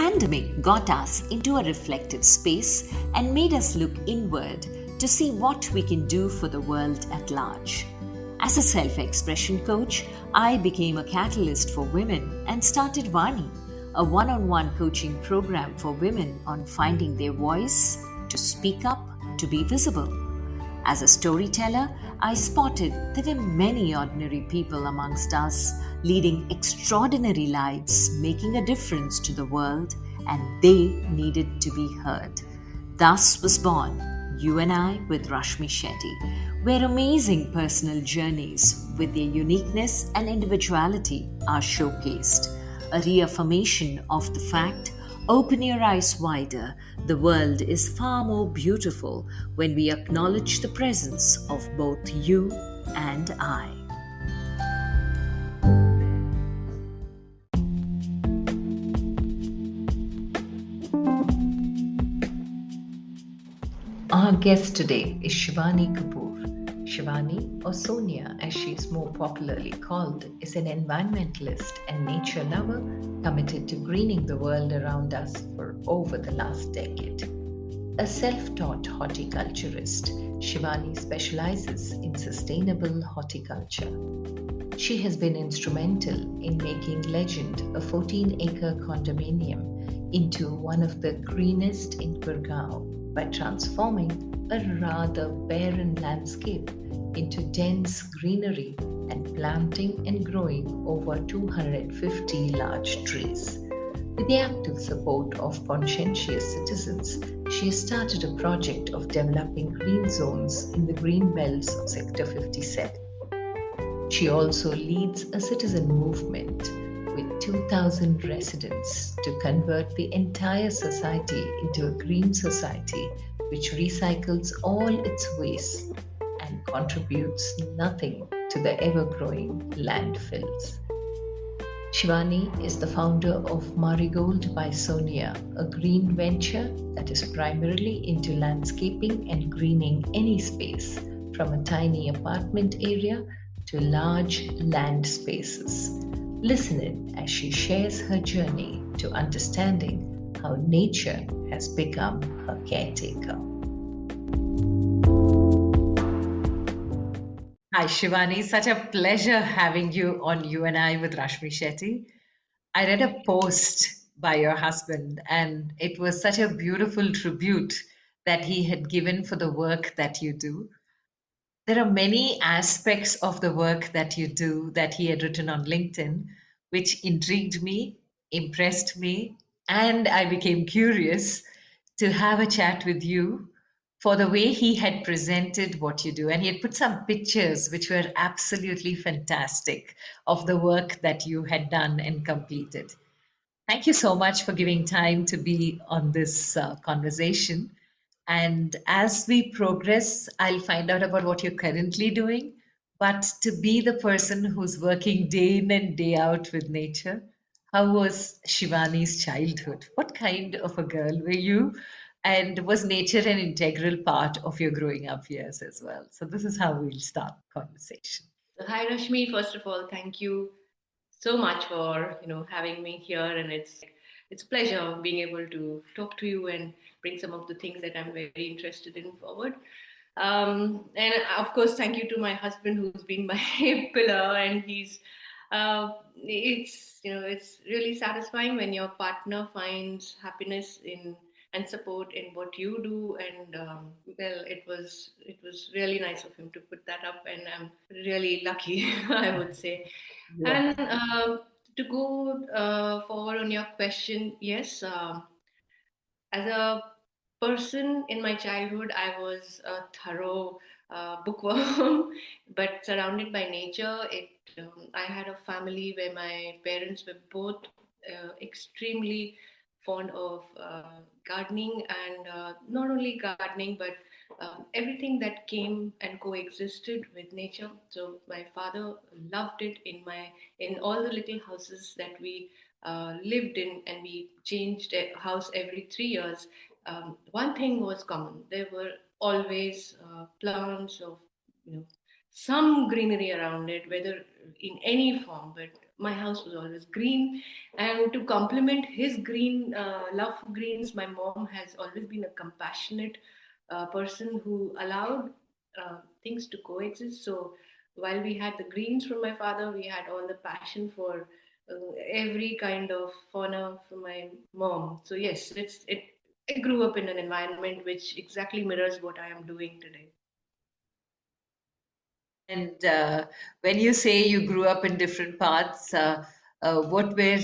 pandemic got us into a reflective space and made us look inward to see what we can do for the world at large. As a self expression coach, I became a catalyst for women and started Vani, a one on one coaching program for women on finding their voice, to speak up, to be visible. As a storyteller, I spotted there were many ordinary people amongst us leading extraordinary lives, making a difference to the world, and they needed to be heard. Thus was born You and I with Rashmi Shetty, where amazing personal journeys with their uniqueness and individuality are showcased, a reaffirmation of the fact: open your eyes wider. The world is far more beautiful when we acknowledge the presence of both you and I. Our guest today is Shivani Kapoor. Shivani, or Sonia as she is more popularly called, is an environmentalist and nature lover committed to greening the world around us for over the last decade. A self taught horticulturist, Shivani specializes in sustainable horticulture. She has been instrumental in making Legend, a 14-acre condominium, into one of the greenest in Gurgaon by transforming a rather barren landscape into dense greenery and planting and growing over 250 large trees. With the active support of conscientious citizens, she has started a project of developing green zones in the green belts of Sector 57. She also leads a citizen movement with 2,000 residents to convert the entire society into a green society which recycles all its waste and contributes nothing to the ever-growing landfills. Shivani is the founder of Marigold by Sonia, a green venture that is primarily into landscaping and greening any space, from a tiny apartment area to large land spaces. Listen in as she shares her journey to understanding how nature has become her caretaker. Hi, Shivani. Such a pleasure having you on You and I with Rashmi Shetty. I read a post by your husband, and it was such a beautiful tribute that he had given for the work that you do. There are many aspects of the work that you do that he had written on LinkedIn, which intrigued me, impressed me, and I became curious to have a chat with you for the way he had presented what you do. And he had put some pictures which were absolutely fantastic of the work that you had done and completed. Thank you so much for giving time to be on this conversation. And as we progress, I'll find out about what you're currently doing. But to be the person who's working day in and day out with nature, how was Shivani's childhood? What kind of a girl were you? And was nature an integral part of your growing up years as well? So this is how we'll start the conversation. So, hi Rashmi. First of all, thank you so much for having me here, and it's a pleasure being able to talk to you and bring some of the things that I'm very interested in forward. And of course, thank you to my husband who's been my pillar, and it's really satisfying when your partner finds happiness in and support in what you do, and well, it was really nice of him to put that up, and I'm really lucky I would say. Yeah. And to go forward on your question, yes, as a person in my childhood, I was a thorough bookworm, but surrounded by nature. I had a family where my parents were both extremely fond of gardening, and not only gardening, but everything that came and coexisted with nature. So my father loved it in all the little houses that we lived in, and we changed a house every 3 years. One thing was common. There were always plants of some greenery around it, whether in any form. But my house was always green. And to complement his green love for greens, my mom has always been a compassionate person who allowed things to coexist. So while we had the greens from my father, we had all the passion for every kind of fauna from my mom. So yes, I grew up in an environment which exactly mirrors what I am doing today. And when you say you grew up in different parts, what were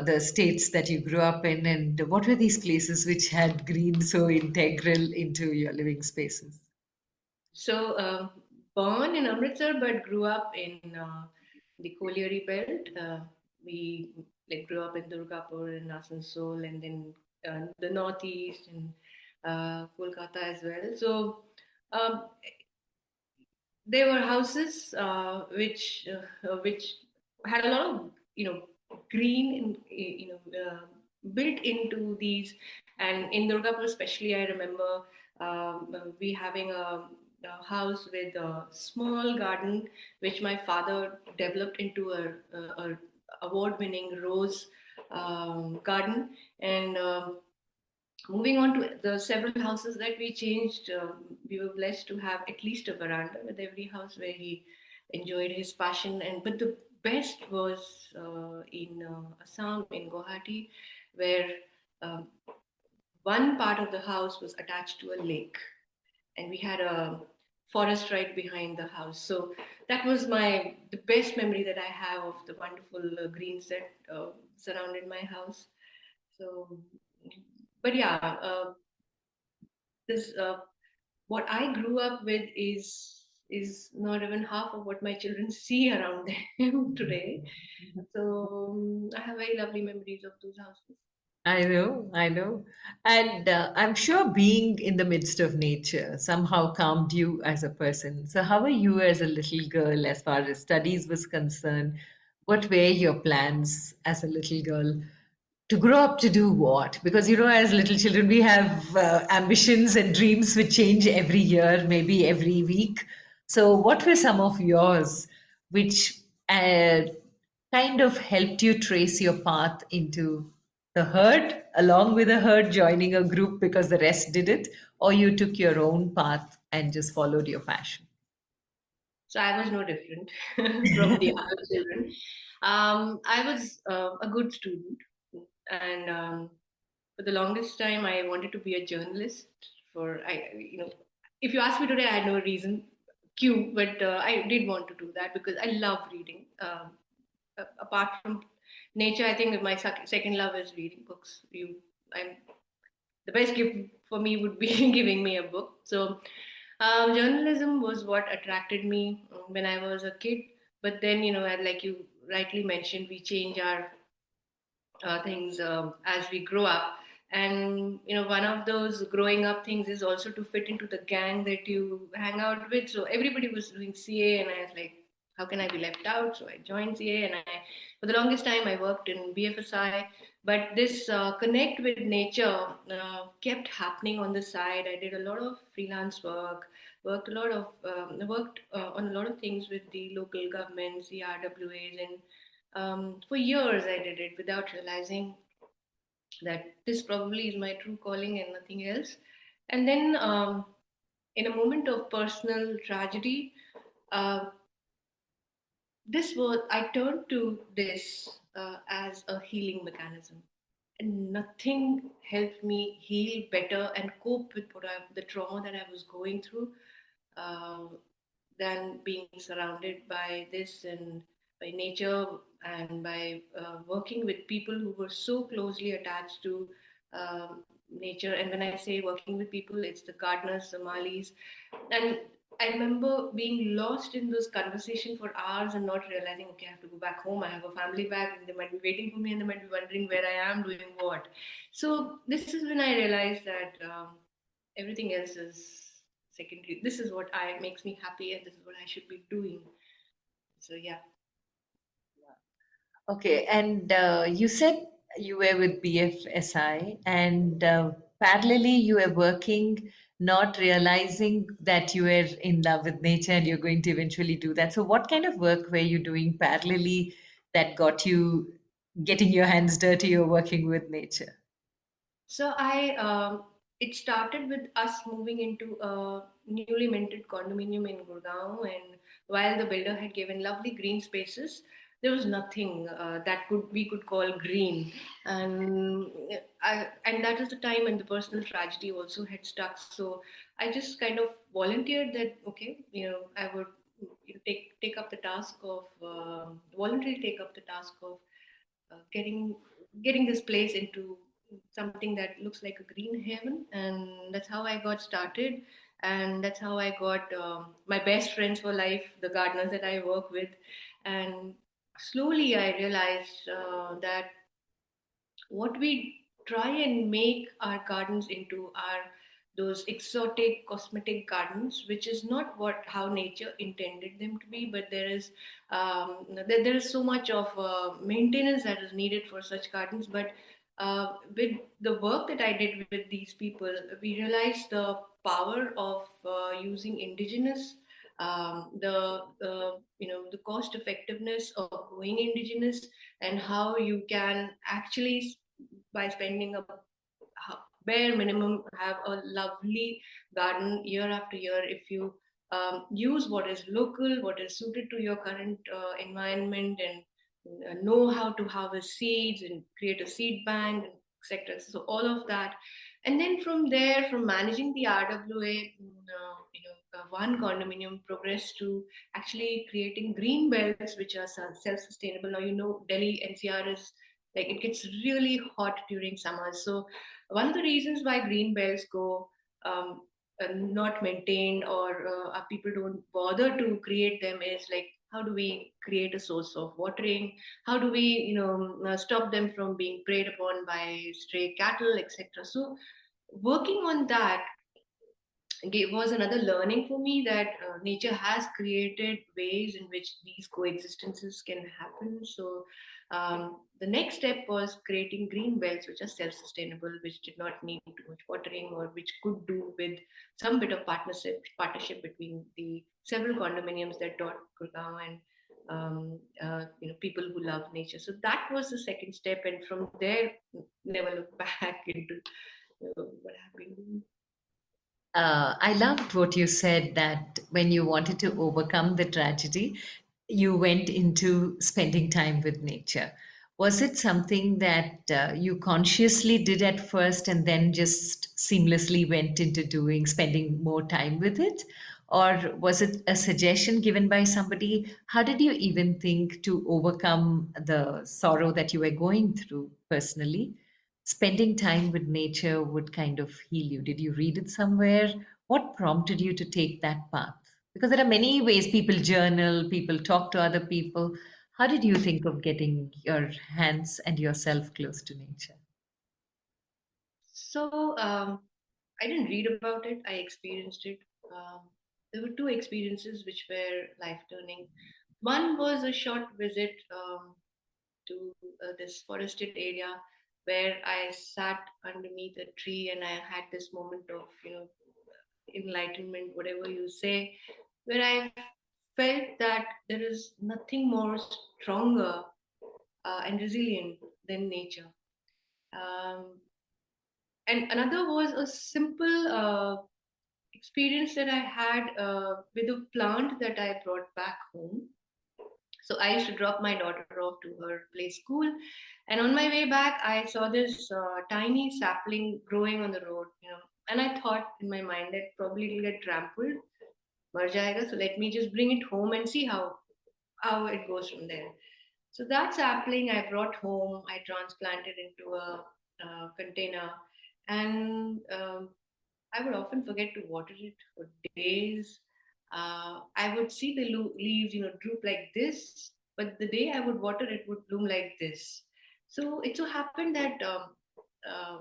the states that you grew up in, and what were these places which had green so integral into your living spaces? So, born in Amritsar, but grew up in the Colliery belt. We like grew up in Durgapur and Asansol, and then the northeast and Kolkata as well. So, um, there were houses which had a lot of green built into these, and in Durgapur especially I remember we having a house with a small garden which my father developed into a award-winning rose garden. And moving on to the several houses that we changed, we were blessed to have at least a veranda with every house where he enjoyed his passion. And but the best was in Assam, in Guwahati, where um, one part of the house was attached to a lake, and we had a forest right behind the house. So that was the best memory that I have of the wonderful greens that surrounded my house. So, but yeah, this what I grew up with is not even half of what my children see around them today. So I have very lovely memories of those houses. I know, I know. And I'm sure being in the midst of nature somehow calmed you as a person. So, how were you as a little girl as far as studies was concerned? What were your plans as a little girl to grow up to do what? Because, as little children, we have ambitions and dreams which change every year, maybe every week. So, what were some of yours which uh, kind of helped you trace your path into the herd, along with the herd joining a group because the rest did it, or you took your own path and just followed your passion? So I was no different from the other children. I was a good student, and for the longest time, I wanted to be a journalist. If you ask me today, I had no reason, but I did want to do that because I love reading. Apart from nature, I think my second love is reading books. I'm the best gift for me would be giving me a book. So, journalism was what attracted me when I was a kid. But then, like you rightly mentioned, we change our things as we grow up. And one of those growing up things is also to fit into the gang that you hang out with. So everybody was doing CA, and I was like, how can I be left out? So I joined CA, and for the longest time, I worked in BFSI. But this connect with nature kept happening on the side. I did a lot of freelance work, worked on a lot of things with the local governments, the RWAs, and for years, I did it without realizing that this probably is my true calling and nothing else. And then, in a moment of personal tragedy, uh, this was I turned to this as a healing mechanism, and nothing helped me heal better and cope with the trauma that I was going through uh, than being surrounded by this and by nature and by working with people who were so closely attached to nature. And when I say working with people, it's the gardeners, the malis. And I remember being lost in those conversations for hours and not realizing, okay, I have to go back home. I have a family back, and they might be waiting for me, and they might be wondering where I am, doing what. So this is when I realized that everything else is secondary. This is what I makes me happy, and this is what I should be doing. So yeah. Okay, and you said you were with BFSI, and parallelly you were working, not realizing that you were in love with nature and you're going to eventually do that. So, what kind of work were you doing parallelly that got you getting your hands dirty or working with nature? So it started with us moving into a newly minted condominium in Gurgaon, and while the builder had given lovely green spaces, there was nothing that could we could call green, and and that was the time when the personal tragedy also had stuck. So I just kind of volunteered that okay, I would take up the task of voluntarily take up the task of getting this place into something that looks like a green heaven, and that's how I got started, and that's how I got my best friends for life, the gardeners that I work with. And slowly I realized that what we try and make our gardens into are those exotic cosmetic gardens, which is not what how nature intended them to be. But there is so much of maintenance that is needed for such gardens. But with the work that I did with these people, we realized the power of using indigenous, the cost effectiveness of going indigenous, and how you can actually, by spending a bare minimum, have a lovely garden year after year if you use what is local, what is suited to your current environment, and know how to harvest seeds and create a seed bank, etc. So all of that, and then from there, from managing the RWA, one condominium progressed to actually creating green belts, which are self-sustainable. Now Delhi NCR is like it gets really hot during summers. So one of the reasons why green belts go not maintained, or people don't bother to create them, is like how do we create a source of watering? How do we stop them from being preyed upon by stray cattle, etc.? So working on that was another learning for me, that nature has created ways in which these coexistences can happen. So the next step was creating green belts which are self-sustainable, which did not need too much watering, or which could do with some bit of partnership between the several condominiums that dot Gurgaon, and people who love nature. So that was the second step, and from there, never look back into what I've been doing. I loved what you said that when you wanted to overcome the tragedy, you went into spending time with nature. Was it something that you consciously did at first and then just seamlessly went into doing, spending more time with it? Or was it a suggestion given by somebody? How did you even think to overcome the sorrow that you were going through personally? Spending time with nature would kind of heal you. Did you read it somewhere? What prompted you to take that path? Because there are many ways people journal, people talk to other people. How did you think of getting your hands and yourself close to nature? So I didn't read about it. I experienced it. Um, there were two experiences which were life turning. One was a short visit to this forested area where I sat underneath a tree and I had this moment of enlightenment, whatever you say, where I felt that there is nothing more stronger and resilient than nature. Um, and another was a simple experience that I had with a plant that I brought back home. So I used to drop my daughter off to her play school, and on my way back, I saw this tiny sapling growing on the road. And I thought in my mind that probably it'll get trampled, mar jayega. So let me just bring it home and see how it goes from there. So that sapling I brought home, I transplanted into a container, and I would often forget to water it for days. I would see the leaves, droop like this, but the day I would water it would bloom like this. So it so happened that uh,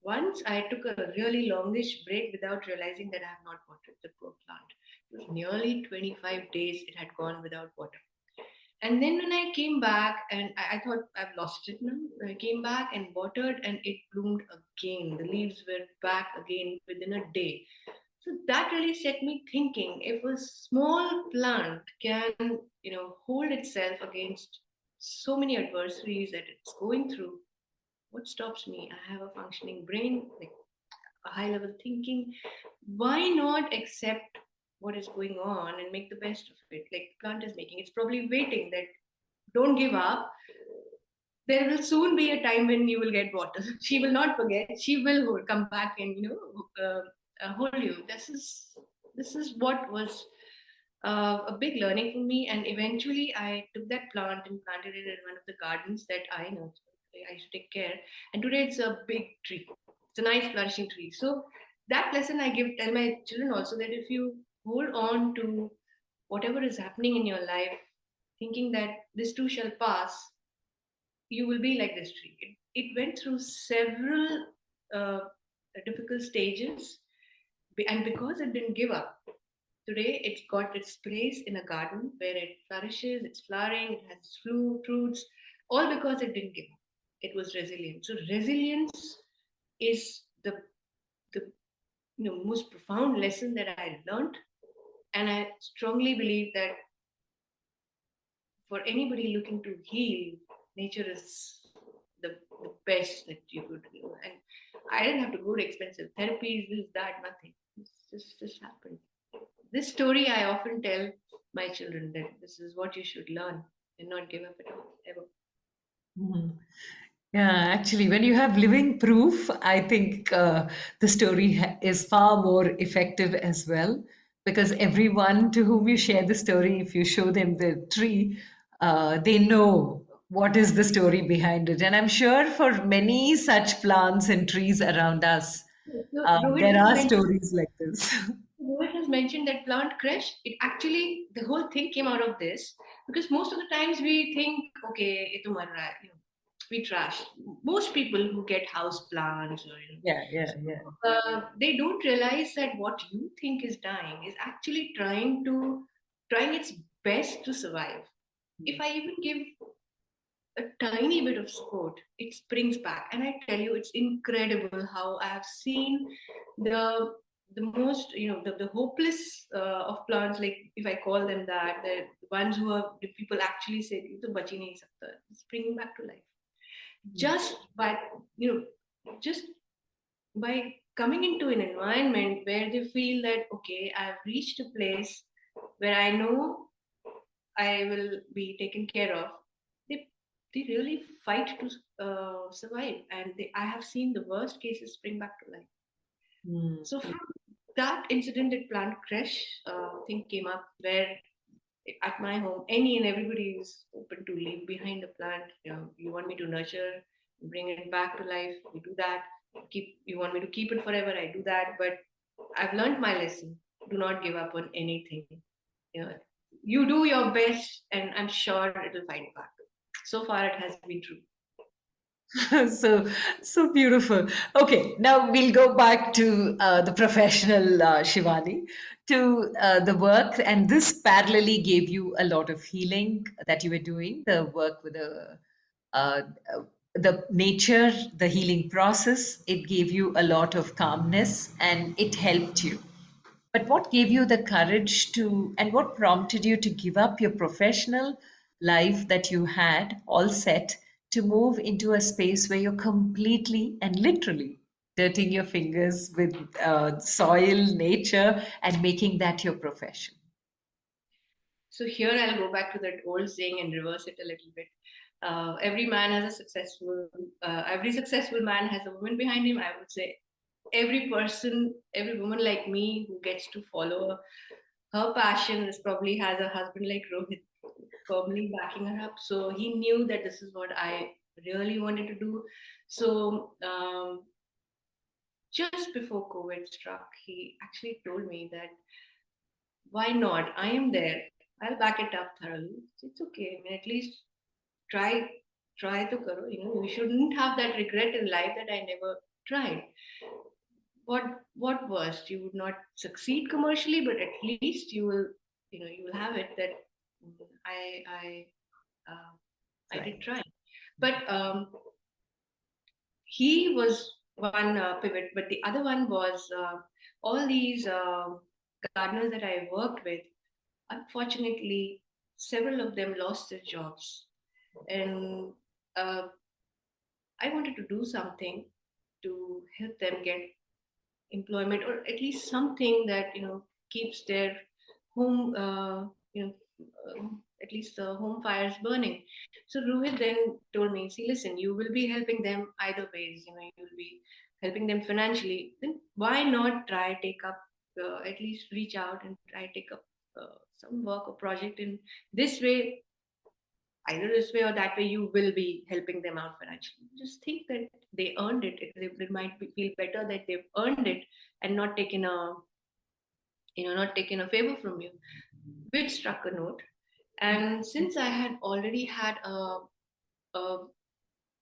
once I took a really longish break without realizing that I have not watered the poor plant. It was nearly 25 days it had gone without water. And then when I came back, and I thought I've lost it now. I came back and watered, and it bloomed again. The leaves were back again within a day. So that really set me thinking. If a small plant can, hold itself against so many adversaries that it's going through, what stops me? I have a functioning brain, like a high level thinking. Why not accept what is going on and make the best of it? Like the plant is making, it's probably waiting that don't give up. There will soon be a time when you will get water. She will not forget. She will come back and hold you. This is what was a big learning for me. And eventually, I took that plant and planted it in one of the gardens that I know. I used to take care. And today it's a big tree. It's a nice flourishing tree. So that lesson I tell my children also, that if you hold on to whatever is happening in your life, thinking that this too shall pass, you will be like this tree. It went through several uh, difficult stages, and because it didn't give up, today it's got its place in a garden where it flourishes, it's flowering, it has fruits, all because it didn't give up. It was resilient. So resilience is the most profound lesson that I learned, and I strongly believe that for anybody looking to heal, nature is the best that you could do. And I didn't have to go to expensive therapies, this, that, nothing. It's just happened. This story I often tell my children, that this is what you should learn and not give up at all, ever. Mhm. Yeah, actually, when you have living proof, I think the story is far more effective as well. Because everyone to whom you share the story, if you show them the tree, they know what is the story behind it. And I'm sure for many such plants and trees around us, So Rohit there just are mentioned stories like this. Rohit has mentioned that plant crash. It actually, the whole thing came out of this, because most of the times we think, okay, it to mar raha hai, we trash. Most people who get house plants, or Yeah, yeah, yeah. they don't realize that what you think is dying is actually trying its best to survive. If I even give a tiny bit of support, it springs back. And I tell you, it's incredible how I have seen the the most, the hopeless of plants, like if I call them that, the ones who are, the people actually say, "You to bachi nahi sakta," springing back to life just by, you just by coming into an environment where they feel that, okay, I've reached a place where I know I will be taken care of. They they really fight to survive, and I have seen the worst cases spring back to life. Mm. So from that incident at plant crash, thing came up where at my home, any and everybody is open to leave behind a plant. You want me to nurture, bring it back to life, we do that. You want me to keep it forever, I do that. But I've learned my lesson. Do not give up on anything. You know, you do your best, and I'm sure it'll fight back. So far, it has been true. So so beautiful. Okay, now we'll go back to the professional Shivani, to the work, and this parallelly gave you a lot of healing that you were doing, the work with uh, uh, the nature, the healing process. It gave you a lot of calmness, and it helped you. But what gave you the courage to, and what prompted you to give up your professional life that you had all set to move into a space where you're completely and literally dirtying your fingers with soil, nature, and making that your profession? So here I'll go back to that old saying and reverse it a little bit. Every successful man has a woman behind him. I would say every woman like me who gets to follow her passion is probably has a husband like Rohit firmly backing her up. So he knew that this is what I really wanted to do. So just before COVID struck, he actually told me that why not? I am there. I'll back it up thoroughly. It's okay. I mean, at least try, try to karo. You shouldn't have that regret in life that I never tried. What worst? You would not succeed commercially, but at least you will have it that I I Right. did try. But he was one pivot, but the other one was all these gardeners that I worked with. Unfortunately, several of them lost their jobs, and uh, I wanted to do something to help them get employment, or at least something that keeps their home, at least the home fires burning. So Rohit then told me, see, listen, you will be helping them either ways. You will be helping them financially. Then why not try take up, at least reach out and try take up some work or project in this way, either this way or that way. You will be helping them out financially. Just think that they earned it. They might feel better that they've earned it and not taken a not taken a favor from you, which struck a note. And since I had already had a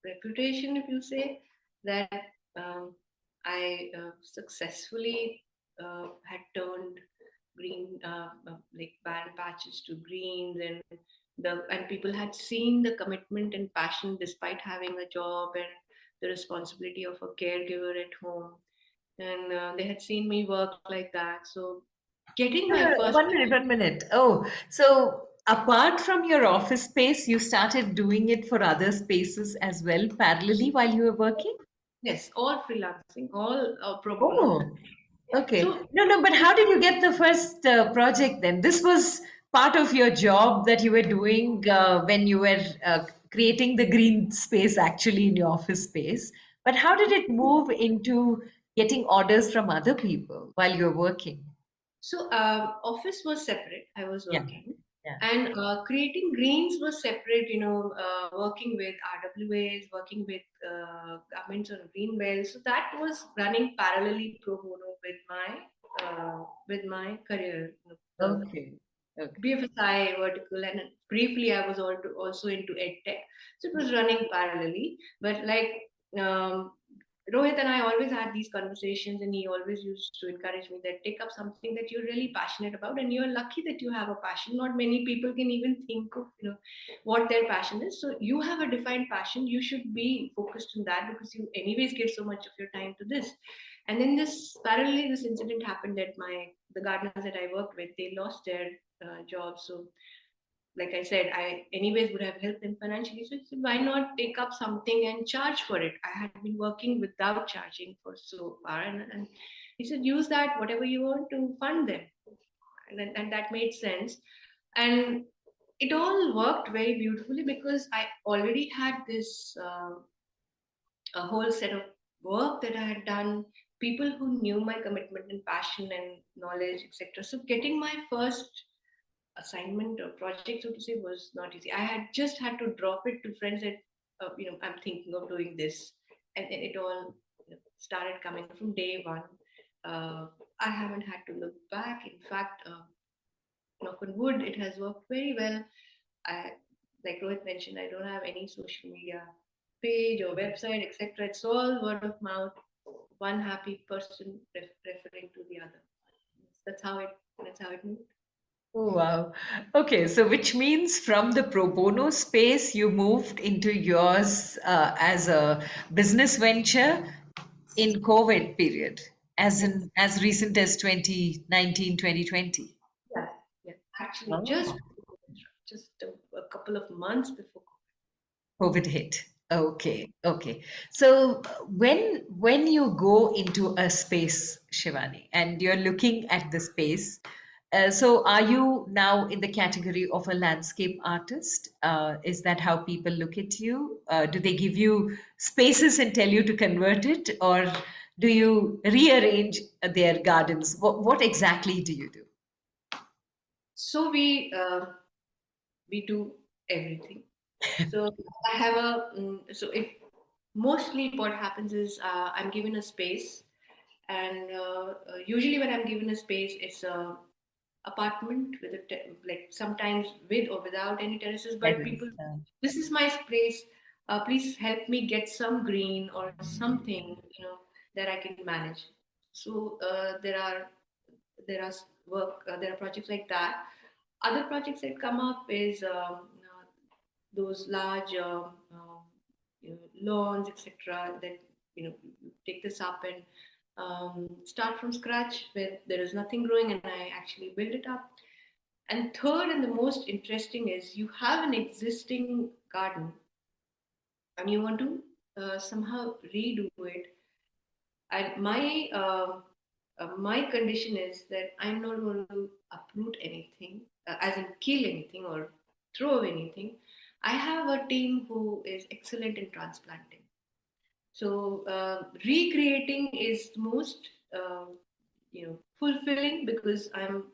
reputation, if you say, that um, I successfully had turned green, like barren patches to greens, and people had seen the commitment and passion despite having a job and the responsibility of a caregiver at home, and they had seen me work like that. So getting No, my no, first 1 minute, 1 minute. Oh, so apart from your office space, you started doing it for other spaces as well, parallelly while you were working? yes, all freelancing, all pro bono. Oh, okay. So No, no, but how did you get the first project then? This was part of your job that you were doing when you were creating the green space actually in your office space. But how did it move into getting orders from other people while you're working? So office was separate. I was Yeah, working, yeah. and creating greens was separate. Working with RWAs, working with governments on green belts. So that was running parallelly pro bono with my career. The Okay. Okay. BFSI vertical, and briefly I was also into EdTech. So it was running parallelly. But like um, Rohit and I always had these conversations, and he always used to encourage me that take up something that you're really passionate about, and you're lucky that you have a passion. Not many people can even think of what their passion is. So you have a defined passion. You should be focused on that because you anyways give so much of your time to this. And then this incident happened that the gardeners that I worked with, they lost their jobs. So like I said, I anyways would have helped them financially. So I said, why not take up something and charge for it? I had been working without charging for so far, and he said, use that whatever you want to fund them, and that made sense, and it all worked very beautifully because I already had this a whole set of work that I had done, people who knew my commitment and passion and knowledge, etc. So getting my first assignment or project, so to say, was not easy. I had just had to drop it to friends that, I'm thinking of doing this. And then it all started coming from day one. Uh, I haven't had to look back. In fact, knock on wood, it has worked very well. I, like Rohit mentioned, I don't have any social media page or website, etc. It's all word of mouth, one happy person referring to the other. That's how it. That's how it moved. Oh, wow. Okay, so which means from the pro bono space, you moved into yours as a business venture in COVID period, as Yes. in as recent as 2019, 2020. Yeah, yeah. Actually, Oh. just a couple of months before. COVID hit. Okay, okay. So when you go into a space, Shivani, and you're looking at the space, so are you now in the category of a landscape artist? Is that how people look at you? Do they give you spaces and tell you to convert it, or do you rearrange their gardens? What exactly do you do? So we do everything. So I have so if mostly what happens is I'm given a space, and usually when I'm given a space, it's a apartment with like sometimes with or without any terraces, That but is, people, this is my space. Please help me get some green or something that I can manage. So there are projects like that. Other projects that come up is those large lawns, etc. That take this up and start from scratch where there is nothing growing, and I actually build it up. And third, and the most interesting, is you have an existing garden and you want to somehow redo it. And my condition is that I'm not going to uproot anything, as in kill anything or throw away anything. I have a team who is excellent in transplanting. So recreating is the most fulfilling, because I'm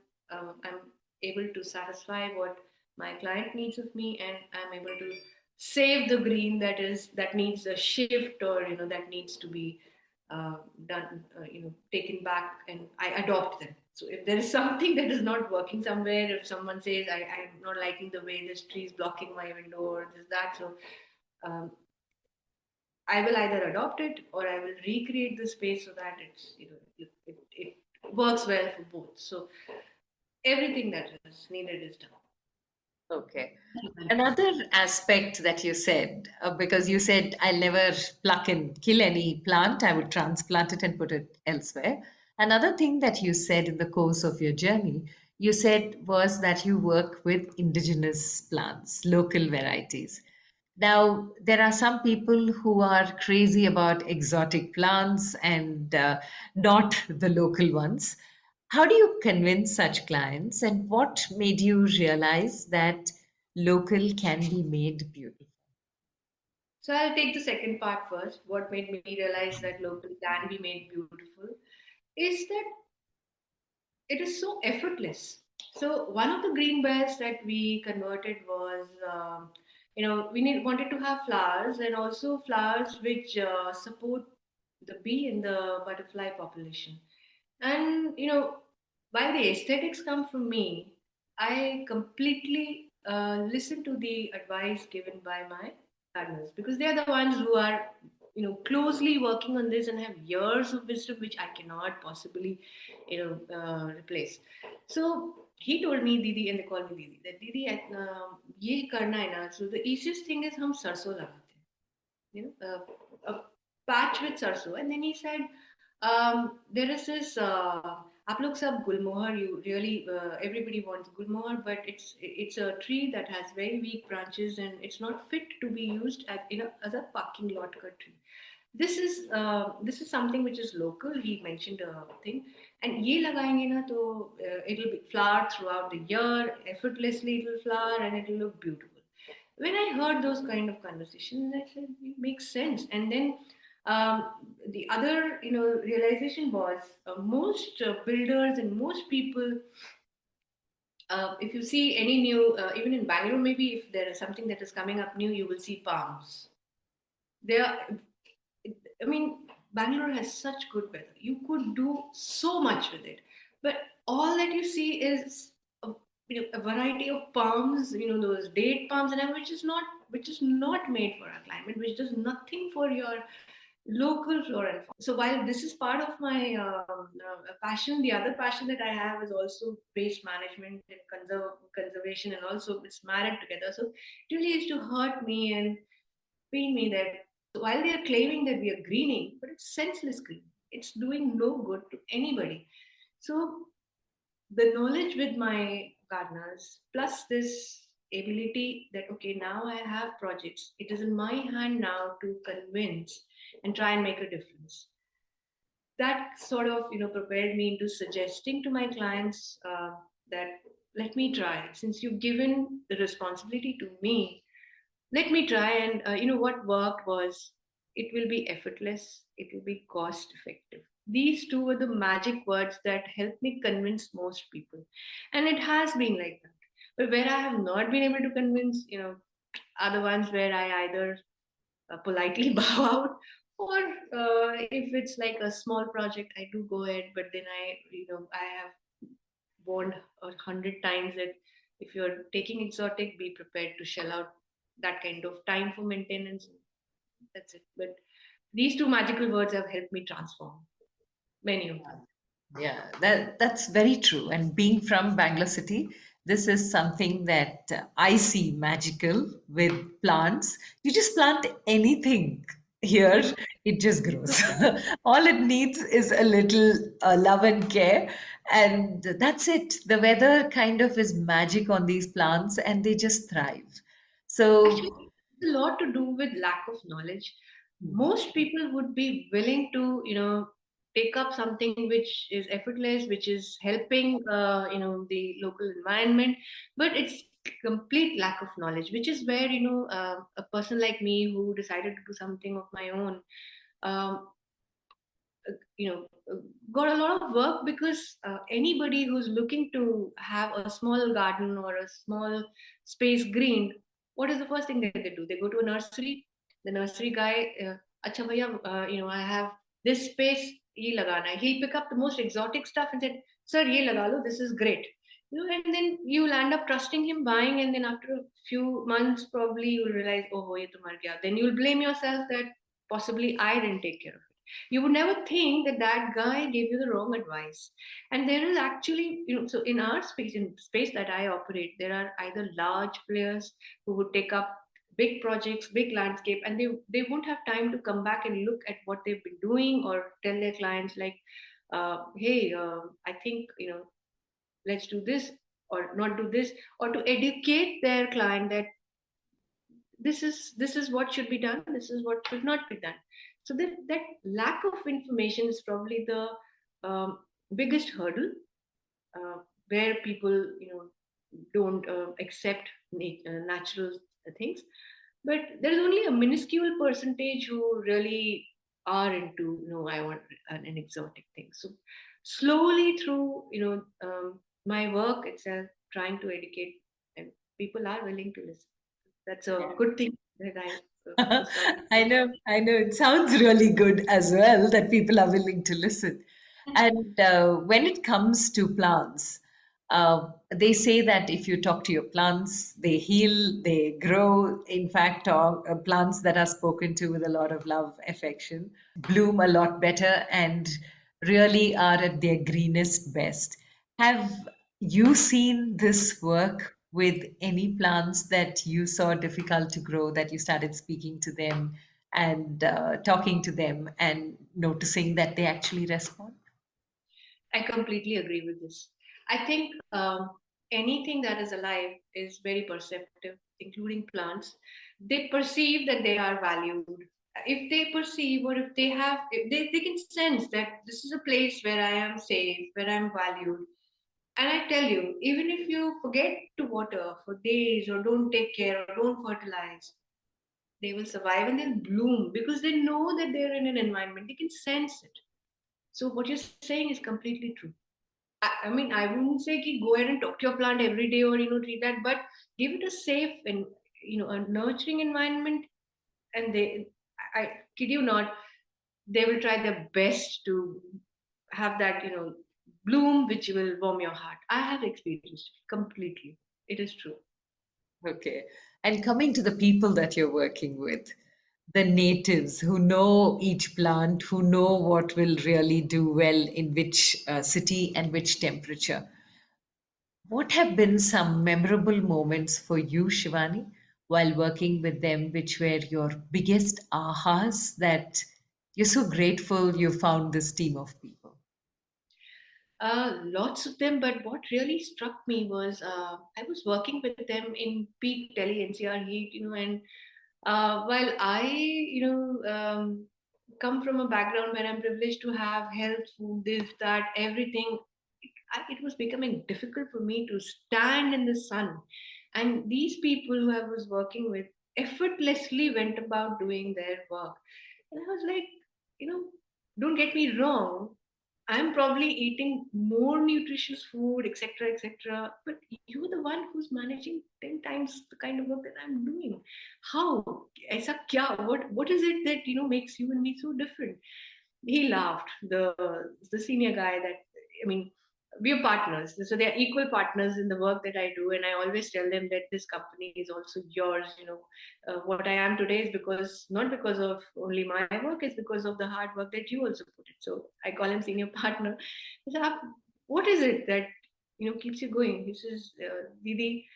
able to satisfy what my client needs of me, and I'm able to save the green that needs a shift, or that needs to be done, taken back, and I adopt them. So if there is something that is not working somewhere, if someone says I'm not liking the way this tree is blocking my window or this that, so um, I will either adopt it or I will recreate the space so that it works well for both. So everything that is needed is done. Okay. Another aspect that you said, because you said I'll never pluck and kill any plant, I would transplant it and put it elsewhere. Another thing that you said in the course of your journey, you said was that you work with indigenous plants, local varieties. Now, there are some people who are crazy about exotic plants and not the local ones. How do you convince such clients, and what made you realize that local can be made beautiful? So I'll take the second part first. What made me realize that local can be made beautiful is that it is so effortless. So one of the green belts that we converted was, wanted to have flowers, and also flowers which support the bee and the butterfly population. And while the aesthetics come from me, I completely listen to the advice given by my partners, because they are the ones who are closely working on this and have years of wisdom which I cannot possibly replace. So he told me, Didi, and they call me Didi, that Didi, ye karna hai na. So the easiest thing is hum sarso lagate hain, a patch with sarso. And then he said, there is this, आप लोग सब gulmohar, you really, everybody wants gulmohar, but it's a tree that has very weak branches and it's not fit to be used as a parking lot ka tree. This is something which is local. He mentioned a thing, and ये लगाएंगे ना तो it'll be flower throughout the year, effortlessly it'll flower and it'll look beautiful. When I heard those kind of conversations, I said it makes sense. And then um, the other realization was, most builders and most people, if you see any new, even in Bangalore, maybe if there is something that is coming up new, you will see palms. They are, I mean, Bangalore has such good weather. You could do so much with it, but all that you see is a variety of palms. Those date palms and everything, which is not made for our climate, which does nothing for your local flora and fauna. So while this is part of my passion, the other passion that I have is also waste management and conservation, and also it's married together. So it really used to hurt me and pain me that while they are claiming that we are greening, but it's senseless green. It's doing no good to anybody. So the knowledge with my gardeners, plus this ability that, okay, now I have projects, it is in my hand now to convince and try and make a difference. That sort of prepared me into suggesting to my clients that, let me try, since you've given the responsibility to me, let me try. And what worked was, it will be effortless, it will be cost effective. These two were the magic words that helped me convince most people, and it has been like that. But where I have not been able to convince, are the ones where I either politely bow out, or if it's like a small project, I do go ahead. But then I have warned 100 times that if you're taking exotic, be prepared to shell out that kind of time for maintenance. That's it. But these two magical words have helped me transform many of them. Yeah, that's very true. And being from Bangalore City, This is something that I see magical with plants. You just plant anything here, it just grows. All it needs is a little love and care, and that's it. The weather kind of is magic on these plants, and they just thrive. Actually, So, it's a lot to do with lack of knowledge. Most people would be willing to, take up something which is effortless, which is helping, the local environment, but it's complete lack of knowledge, which is where, a person like me who decided to do something of my own, um, you know got a lot of work, because anybody who's looking to have a small garden or a small space green, what is the first thing that they do? They go to a nursery. The nursery guy, acha bhaiya, I have this space, ye lagana hai. He'll pick up the most exotic stuff and said, sir, ye laga lo, this is great. And then you'll end up trusting him, buying, and then after a few months probably you'll realize, oh ye to mar gaya. Then you'll blame yourself that possibly I didn't take care of it. You would never think that that guy gave you the wrong advice. And there is actually, so in our space, in space that I operate, there are either large players who would take up big projects, big landscape, and they won't have time to come back and look at what they've been doing, or tell their clients like, hey, I think, let's do this or not do this, or to educate their client that this is what should be done, this is what should not be done. So that lack of information is probably the biggest hurdle, uh, where people don't accept natural things. But there is only a minuscule percentage who really are into, I want an exotic thing. So slowly through my work itself, trying to educate, and people are willing to listen. That's a good thing that I started. I know. It sounds really good as well that people are willing to listen. And when it comes to plants, they say that if you talk to your plants, they heal, they grow. In fact, plants that are spoken to with a lot of love, affection, bloom a lot better and really are at their greenest best. Have you seen this work with any plants that you saw difficult to grow, that you started speaking to them and talking to them and noticing that they actually respond? I completely agree with this. I think anything that is alive is very perceptive, including plants. They perceive that they are valued. If they perceive, or if they have, if they can sense that this is a place where I am safe, where I am valued. And I tell you, even if you forget to water for days, or don't take care, or don't fertilize, they will survive and they'll bloom, because they know that they're in an environment. They can sense it. So what you're saying is completely true. I mean, I wouldn't say ki go ahead and talk to your plant every day, or treat that, but give it a safe and a nurturing environment, and I kid you not, they will try their best to have that bloom which will warm your heart. I have experienced it completely. It is true. Okay. And coming to the people that you're working with, the natives who know each plant, who know what will really do well in which city and which temperature. What have been some memorable moments for you, Shivani, while working with them, which were your biggest ahas that you're so grateful you found this team of people? Lots of them, but what really struck me was I was working with them in peak Delhi NCR heat, and while I, come from a background where I'm privileged to have health, food, this, that, everything, it was becoming difficult for me to stand in the sun. And these people who I was working with effortlessly went about doing their work. And I was like, you know, don't get me wrong, I'm probably eating more nutritious food, etc., etc. But you're the one who's managing 10 times the kind of work that I'm doing. How? Aisa kya? What is it that makes you and me so different? He laughed. The senior guy, that I mean, we are partners, so they are equal partners in the work that I do, and I always tell them that this company is also yours. What I am today is because, not because of only my work, it's because of the hard work that you also put it. So I call him senior partner. I said, what is it that keeps you going. He says, Didi,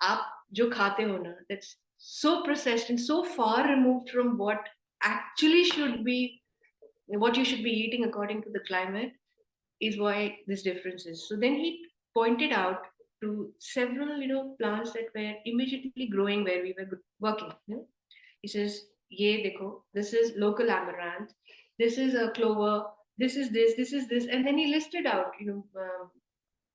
aap jo khate ho na, that's so processed and so far removed from what actually should be, what you should be eating according to the climate, is why this difference is. So then he pointed out to several, plants that were immediately growing where we were working. He says, "Ye dekho, this is local amaranth, this is a clover, this is this," and then he listed out,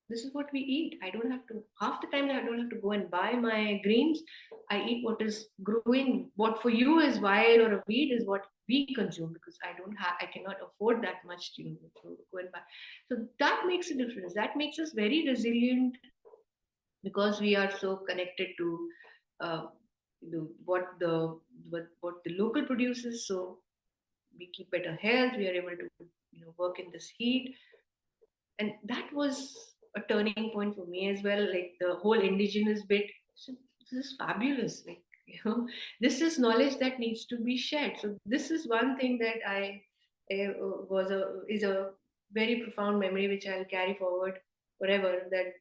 this is what we eat. I don't have to, half the time I don't have to go and buy my greens. I eat what is growing. What for you is wild or a weed is what we consume, because I cannot afford that much to go and buy. So that makes a difference. That makes us very resilient, because we are so connected to uh, what the local produces. So we keep better health. We are able to work in this heat, and that was a turning point for me as well. Like the whole indigenous bit, so this is fabulous. Like this is knowledge that needs to be shared. So this is one thing that I was a is a very profound memory which I'll carry forward forever. That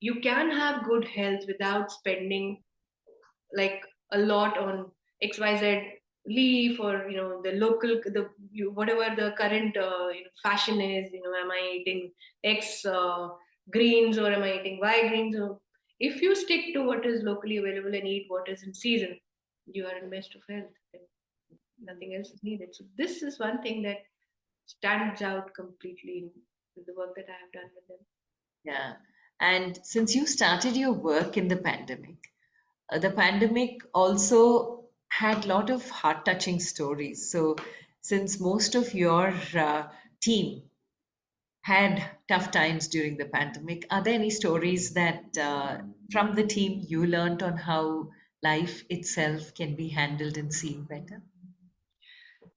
you can have good health without spending like a lot on XYZ leaf, or the local, whatever the current fashion is. Am I eating X greens, or am I eating Y greens? Or if you stick to what is locally available and eat what is in season, you are in best of health. And nothing else is needed. So this is one thing that stands out completely in the work that I have done with them. Yeah. And since you started your work in the pandemic also had a lot of heart-touching stories. So, since most of your team had tough times during the pandemic, are there any stories that from the team you learned on how life itself can be handled and seen better?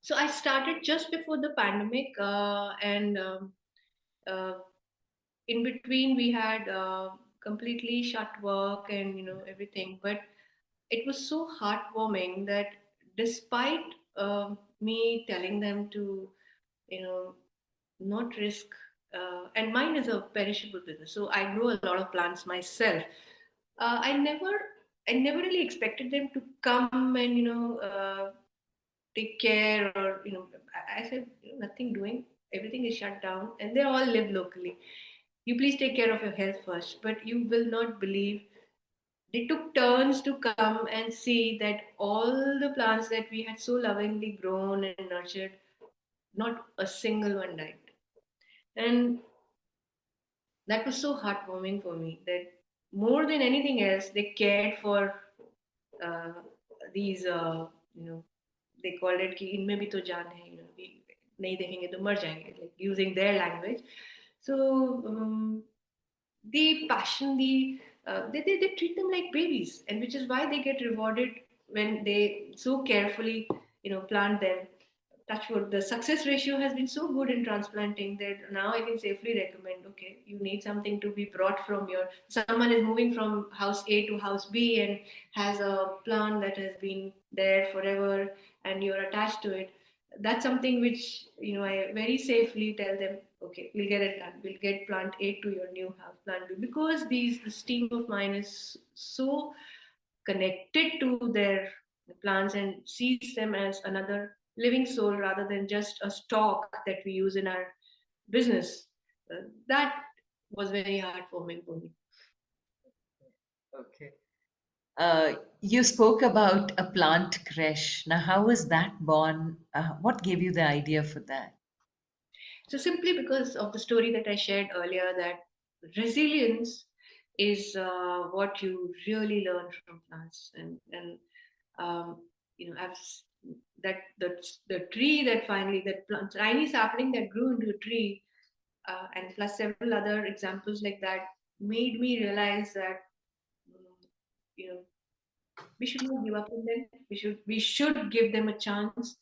So I started just before the pandemic, and uh, in between we had completely shut work and everything. But it was so heartwarming that despite me telling them to you know not risk, and mine is a perishable business, so I grow a lot of plants myself. Uh, i never i never really expected them to come and take care, or I said, nothing doing, everything is shut down, and they all live locally. You please take care of your health first. But you will not believe, they took turns to come and see that all the plants that we had so lovingly grown and nurtured, not a single one died. And that was so heartwarming for me, that more than anything else they cared for uh, these they called it कि इनमें भी तो जान है, नहीं देखेंगे तो मर जाएंगे, like using their language. So the passion, they treat them like babies, and which is why they get rewarded when they so carefully plant them. Touch wood, the success ratio has been so good in transplanting that now I can safely recommend, okay, you need something to be brought from your, someone is moving from house A to house B and has a plant that has been there forever and you're attached to it. That's something which I very safely tell them, okay, we'll get it done, we'll get plant A to your new house, plant B, because this team of mine is so connected to their plants and sees them as another living soul rather than just a stock that we use in our business. That was very heartwarming for me. Okay. You spoke about a plant creche. Now, how was that born? What gave you the idea for that? So, simply because of the story that I shared earlier, that resilience is what you really learn from plants. And um, I've that the tree that finally, that plant, tiny sapling that grew into a tree, and plus several other examples like that, made me realize that you know we should not give up on them. We should give them a chance.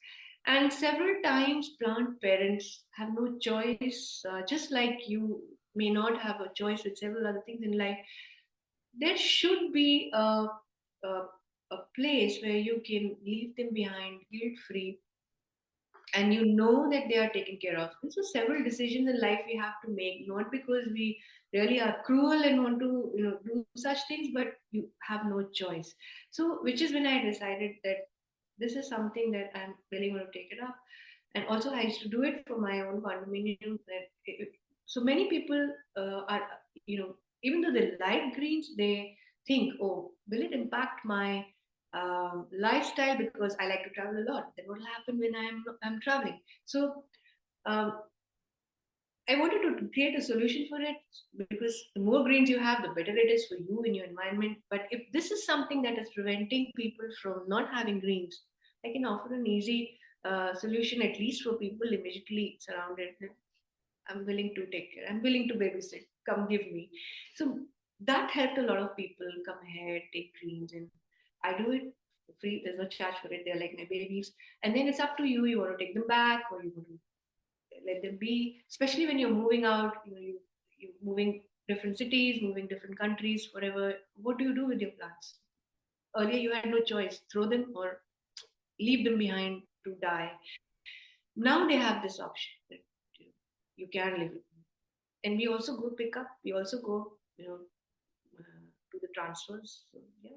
And several times plant parents have no choice, just like you may not have a choice with several other things in life. There should be a place where you can leave them behind guilt free, and you know that they are taken care of. And so several decisions in life we have to make, not because we really are cruel and want to, do such things, but you have no choice. So, which is when I decided that this is something that I'm really going to take it up. And also, I used to do it for my own condominium. So many people are, even though they like greens, they think, oh, will it impact my lifestyle because I like to travel a lot? Then what will happen when I'm traveling? So um, I wanted to create a solution for it because the more greens you have, the better it is for you in your environment. But if this is something that is preventing people from not having greens, I can offer an easy solution, at least for people immediately surrounded. I'm willing to take care. I'm willing to babysit. Come give me. So that helped a lot of people come ahead, take greens, and I do it for free. There's no charge for it. They're like my babies. And then it's up to you. You want to take them back or you want to let them be. Especially when you're moving out, you're moving different cities, moving different countries, whatever. What do you do with your plants? Earlier you had no choice. Throw them or leave them behind to die. Now they have this option that you can live with them. And we also go pick up. We also go, do the transfers. So yeah.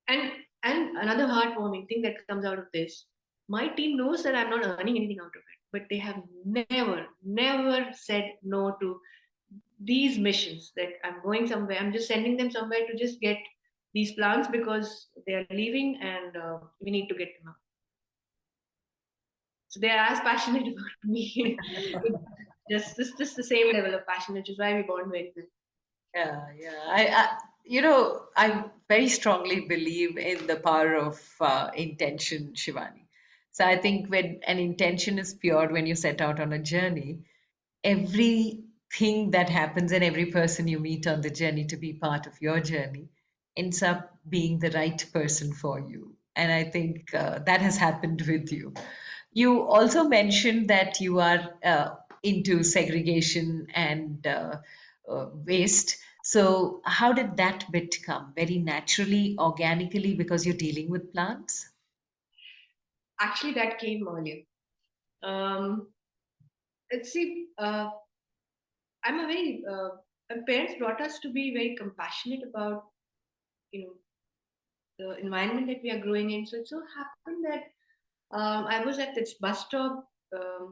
And and another heartwarming thing that comes out of this, my team knows that I'm not earning anything out of it, but they have never said no to these missions that I'm going somewhere. I'm just sending them somewhere to just get these plants because they are leaving and we need to get them out. So they are as passionate about me. just the same level of passion, which is why we bond very well. Yeah, yeah. I very strongly believe in the power of intention, Shivani. So I think when an intention is pure, when you set out on a journey, everything that happens and every person you meet on the journey to be part of your journey ends up being the right person for you. And I think that has happened with you. You also mentioned that you are into segregation and waste. So, how did that bit come? Very naturally, organically, because you're dealing with plants? Actually, that came earlier. Um, let's see. I'm a very my parents brought us to be very compassionate about you know the environment that we are growing in. So it so happened that I was at this bus stop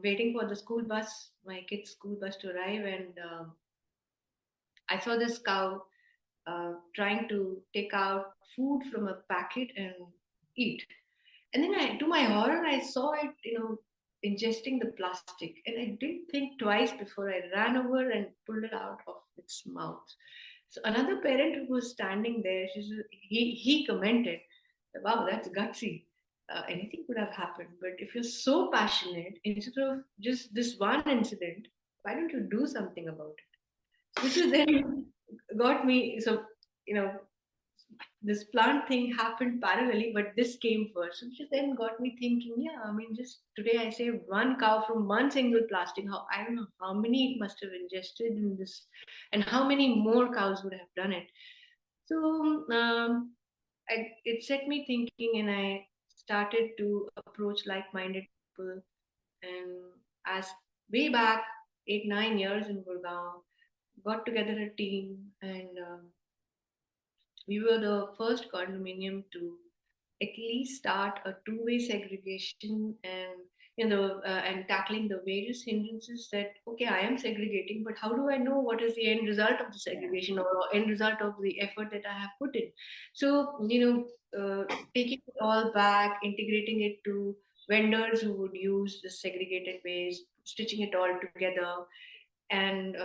waiting for the school bus, my kid's school bus to arrive, and I saw this cow trying to take out food from a packet and eat. And then to my horror, I saw it, ingesting the plastic. And I didn't think twice before I ran over and pulled it out of its mouth. So another parent who was standing there, he commented, "Wow, that's gutsy. Anything could have happened. But if you're so passionate, instead of just this one incident, why don't you do something about it?" Which is then got me. So you know, this plant thing happened parallelly, but this came first, which then got me thinking. Yeah, I mean, just today I saved one cow from one single plastic. How I don't know how many it must have ingested in this, and how many more cows would have done it. So it set me thinking, and I started to approach like-minded people. And as way back 8 9 years in Gurgaon, got together a team, and we were the first condominium to at least start a two-way segregation and and tackling the various hindrances that okay, I am segregating, but how do I know what is the end result of the segregation or end result of the effort that I have put in? So taking it all back, integrating it to vendors who would use the segregated waste, stitching it all together, and